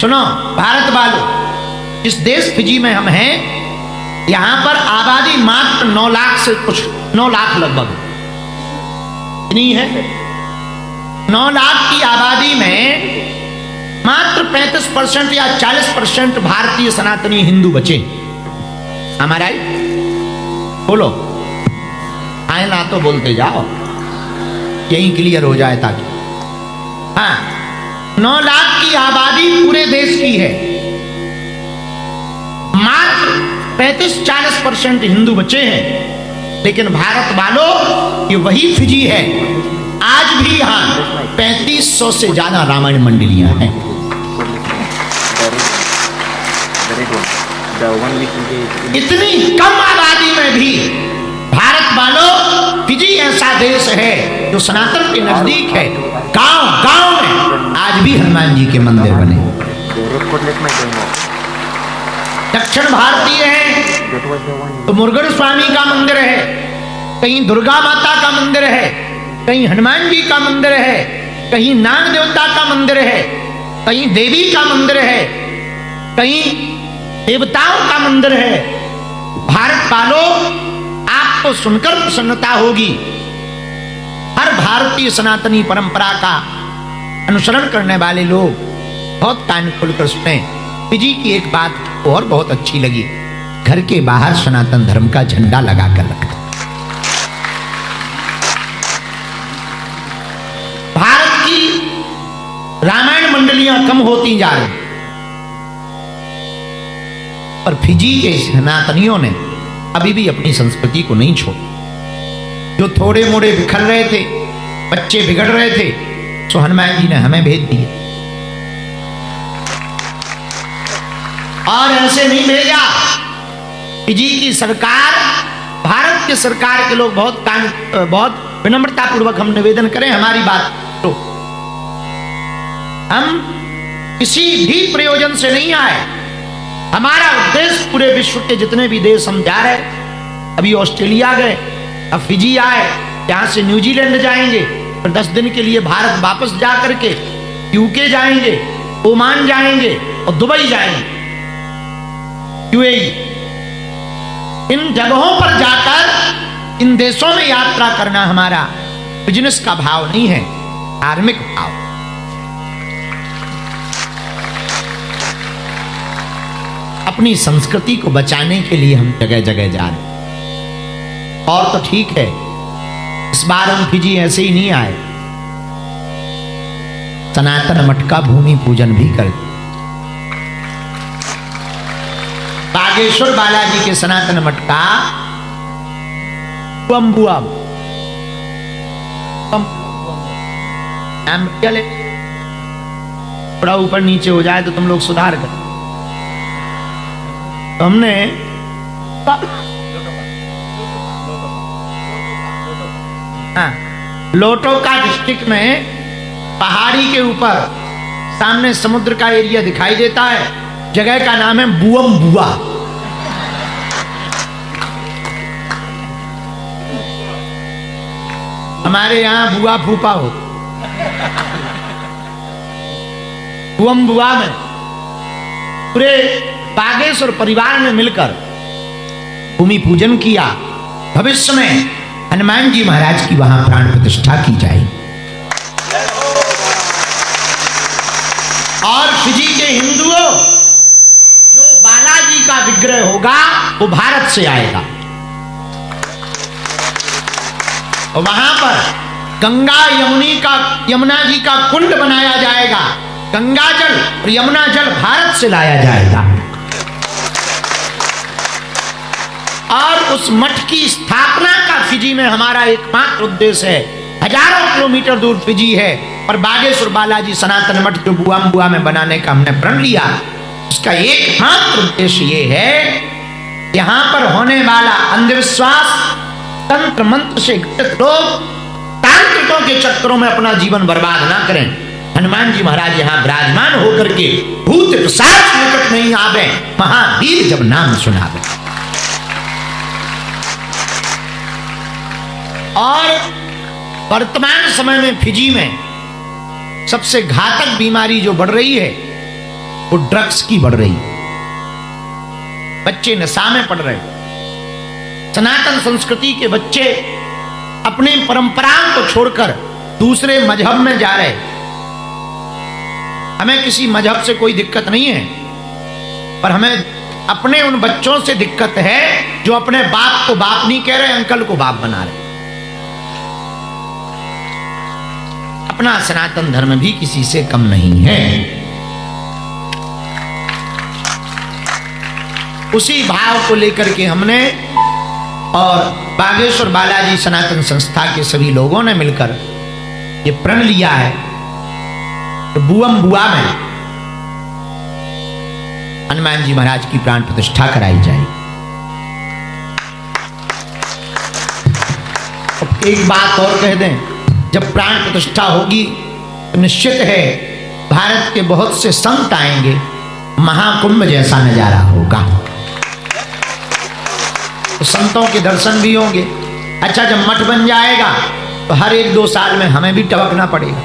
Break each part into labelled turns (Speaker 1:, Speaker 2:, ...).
Speaker 1: सुनो भारत वालों, इस देश फिजी में हम हैं, यहां पर आबादी मात्र 9 लाख से कुछ 9 लाख लगभग नहीं है। 9 लाख की आबादी में मात्र 35% या 40% भारतीय सनातनी हिंदू बचे। हमारा बोलो, आए ना तो बोलते जाओ, यही क्लियर हो जाए ताकि। हाँ, 9 लाख की आबादी पूरे देश की है, मात्र 35-40% हिंदू बचे हैं। लेकिन भारत वालों, ये वही फिजी है, आज भी यहाँ 3500 से ज्यादा रामायण मंडलियां हैं। इतनी कम आबादी में भी भारत वालों, फिजी ऐसा देश है जो सनातन के नजदीक है। गांव गांव में आज भी हनुमान जी के मंदिर बने। दक्षिण भारतीय है तो मुरुगन स्वामी का मंदिर है, कहीं दुर्गा माता का मंदिर है, कहीं हनुमान जी का मंदिर है, कहीं नाग देवता का मंदिर है, कहीं देवी का मंदिर है, कहीं देवताओं का मंदिर है। भारत वालों, आपको सुनकर प्रसन्नता होगी, हर भारतीय सनातनी परंपरा का अनुसरण करने वाले लोग बहुत कान खोलकर सुने। फिजी की एक बात और बहुत अच्छी लगी, घर के बाहर सनातन धर्म का झंडा लगाकर रखा। भारत की रामायण मंडलियां कम होती जा रही, पर फिजी के सनातनियों ने अभी भी अपनी संस्कृति को नहीं छोड़ा। जो थोड़े मोड़े बिखर रहे थे, बच्चे बिगड़ रहे थे, तो हनुमान जी ने हमें भेज दिए। और ऐसे नहीं भेजा, फिजी की सरकार, भारत की सरकार के लोग बहुत विनम्रता पूर्वक हम निवेदन करें, हमारी बात तो हम किसी भी प्रयोजन से नहीं आए। हमारा उद्देश्य पूरे विश्व के जितने भी देश हम जा रहे, अभी ऑस्ट्रेलिया गए, अब फिजी आए, यहां से न्यूजीलैंड जाएंगे, फिर 10 दिन के लिए भारत वापस जा करके यूके जाएंगे, ओमान जाएंगे और दुबई जाएंगे, यूएई। इन जगहों पर जाकर इन देशों में यात्रा करना हमारा बिजनेस का भाव नहीं है, धार्मिक भाव। अपनी संस्कृति को बचाने के लिए हम जगह जगह जा रहे। और तो ठीक है, इस बार हम फिजी ऐसे ही नहीं आए, सनातन मठ का भूमि पूजन भी कर। बागेश्वर बालाजी के सनातन मठ का बुआ चले, थोड़ा ऊपर नीचे हो जाए तो तुम लोग सुधार कर। तो हमने लोटोका डिस्ट्रिक्ट में पहाड़ी के ऊपर सामने समुद्र का एरिया दिखाई देता है, जगह का नाम है बुअम बुआ। हमारे यहां बुआ फूफा हो। बुअम बुआ में पूरे बागेश्वर परिवार ने मिलकर भूमि पूजन किया। भविष्य में हनुमान जी महाराज की वहां प्राण प्रतिष्ठा की जाएगी। और फिजी के हिंदुओं, जो बालाजी का विग्रह होगा वो भारत से आएगा। और वहां पर गंगा यमुना जी का कुंड बनाया जाएगा। गंगा जल और यमुना जल भारत से लाया जाएगा। और उस मठ की स्थापना का फिजी में हमारा एकमात्र उद्देश्य है। हजारों किलोमीटर दूर फिजी है, पर बागेश्वर बालाजी सनातन मठ जो बुआम बुआ में बनाने का हमने प्रण लिया, उसका एकमात्र उद्देश्य ये है, यहां पर होने वाला अंधविश्वास, तंत्र मंत्र से घटित लोग तांत्रिकों के चक्करों में अपना जीवन बर्बाद ना करें। हनुमान जी महाराज यहाँ विराजमान होकर के भूत पिशाच निकट नहीं आवे, महावीर जब नाम सुनावे। और वर्तमान समय में फिजी में सबसे घातक बीमारी जो बढ़ रही है वो ड्रग्स की बढ़ रही, बच्चे नशा में पड़ रहे। सनातन संस्कृति के बच्चे अपने परंपराओं को छोड़कर दूसरे मजहब में जा रहे। हमें किसी मजहब से कोई दिक्कत नहीं है, पर हमें अपने उन बच्चों से दिक्कत है जो अपने बाप को बाप नहीं कह रहे, अंकल को बाप बना रहे। अपना सनातन धर्म भी किसी से कम नहीं है। उसी भाव को लेकर के हमने और बागेश्वर बालाजी सनातन संस्था के सभी लोगों ने मिलकर ये प्रण लिया है कि बुअम बुआ में हनुमान जी महाराज की प्राण प्रतिष्ठा कराई जाए। अब एक बात और कह दें, जब प्राण प्रतिष्ठा होगी तो निश्चित है भारत के बहुत से संत आएंगे, महाकुंभ जैसा नजारा होगा, तो संतों के दर्शन भी होंगे। अच्छा, जब मठ बन जाएगा तो हर 1-2 साल में हमें भी टपकना पड़ेगा,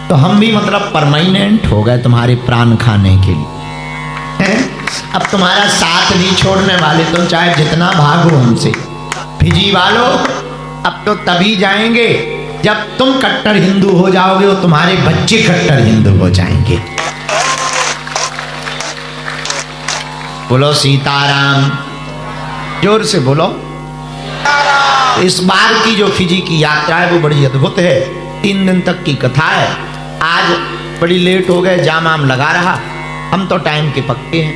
Speaker 1: तो हम भी मतलब परमानेंट हो गए तुम्हारे प्राण खाने के लिए। अब तुम्हारा साथ नहीं छोड़ने वाले, तुम चाहे जितना भागो हमसे। फिजी वालों, अब तो तभी जाएंगे जब तुम कट्टर हिंदू हो जाओगे और तुम्हारे बच्चे कट्टर हिंदू हो जाएंगे। बोलो सीताराम, जोर से बोलो। इस बार की जो फिजी की यात्रा है वो बड़ी अद्भुत है। 3 दिन तक की कथा है। आज बड़ी लेट हो गए, जाम आम लगा रहा। हम तो टाइम के पक्के हैं,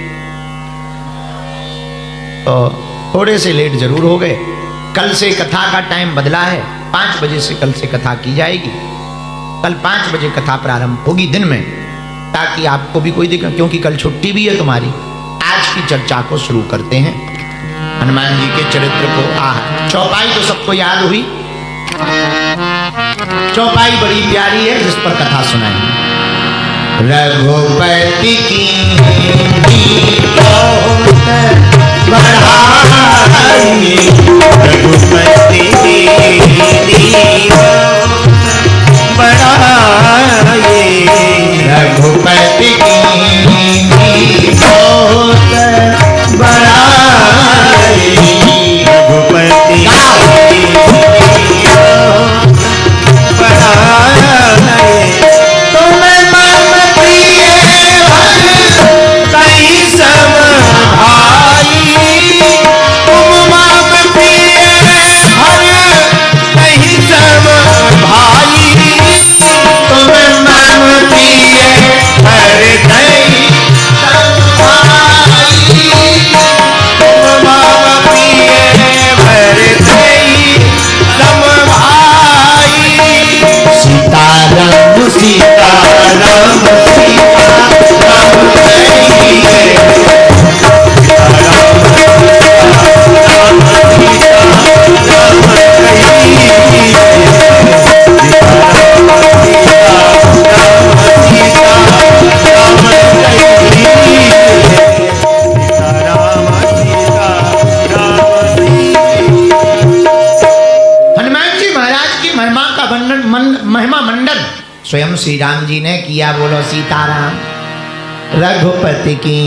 Speaker 1: तो थोड़े से लेट जरूर हो गए। कल से कथा का टाइम बदला है, 5 बजे से कल से कथा की जाएगी। कल 5 बजे कथा प्रारंभ होगी दिन में, ताकि आपको भी कोई दिक्कत, क्योंकि कल छुट्टी भी है तुम्हारी। आज की चर्चा को शुरू करते हैं, हनुमान जी के चरित्र को। चौपाई तो सबको याद हुई, चौपाई बड़ी प्यारी है जिस पर कथा सुनाई। रघुपति की बढ़ाई, रघुपति की बढ़ाई, रघुपति की बहुत बढ़ाई, रघुपति महिमा मंडन स्वयं श्री राम जी ने किया। बोलो सीताराम। रघुपति की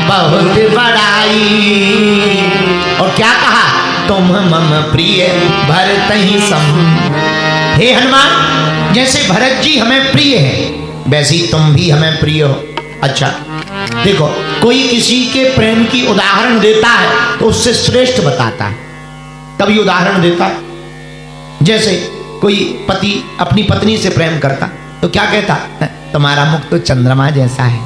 Speaker 1: बहुत बड़ाई, और क्या कहा, तुम मम प्रिय भरत ही सम। हे हनुमान, जैसे भरत जी हमें प्रिय है वैसे ही तुम भी हमें प्रिय हो। अच्छा देखो, कोई किसी के प्रेम की उदाहरण देता है तो उससे श्रेष्ठ बताता है, तभी उदाहरण देता है। जैसे कोई पति अपनी पत्नी से प्रेम करता तो क्या कहता, तुम्हारा मुख तो चंद्रमा जैसा है,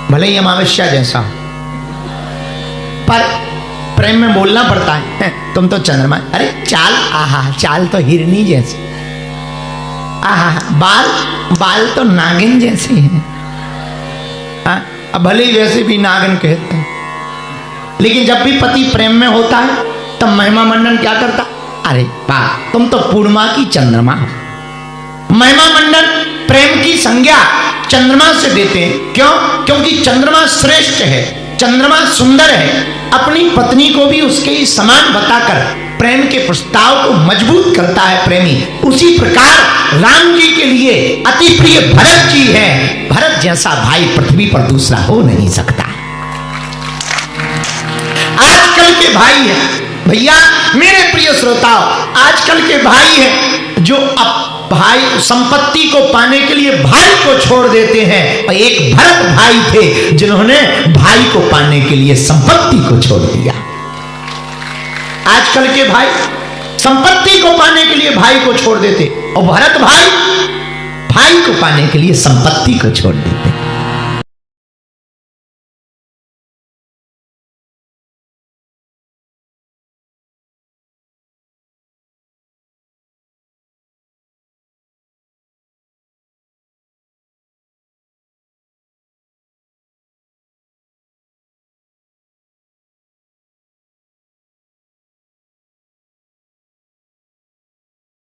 Speaker 1: भले ही अमावस्या जैसा हो, पर प्रेम में बोलना पड़ता है, तुम तो चंद्रमा। अरे चाल, आहा चाल तो हिरनी जैसी, आहा बाल बाल तो नागिन जैसे हैं। अब भले ही वैसे भी नागिन कहते हैं, लेकिन जब भी पति प्रेम में होता है तब महिमा मंडन क्या करता, अरे वाह तुम तो पूर्णिमा की चंद्रमा हो। महिमा मंडन प्रेम की संज्ञा चंद्रमा से देते हैं। क्यों? क्योंकि चंद्रमा श्रेष्ठ है, चंद्रमा सुंदर है। अपनी पत्नी को भी उसके ही समान बताकर प्रेम के प्रस्ताव को मजबूत करता है प्रेमी, उसी प्रकार राम जी के लिए अति प्रिय भरत जी है। भरत जैसा भाई पृथ्वी पर दूसरा हो नहीं सकता। आजकल के भाई है भैया, मेरे प्रिय श्रोताओ, आजकल के भाई है जो अब भाई संपत्ति को पाने के लिए भाई को छोड़ देते हैं। और एक भरत भाई थे जिन्होंने भाई को पाने के लिए संपत्ति को छोड़ दिया। आजकल के भाई संपत्ति को पाने के लिए भाई को छोड़ देते, और भरत भाई भाई को पाने के लिए संपत्ति को छोड़ देते।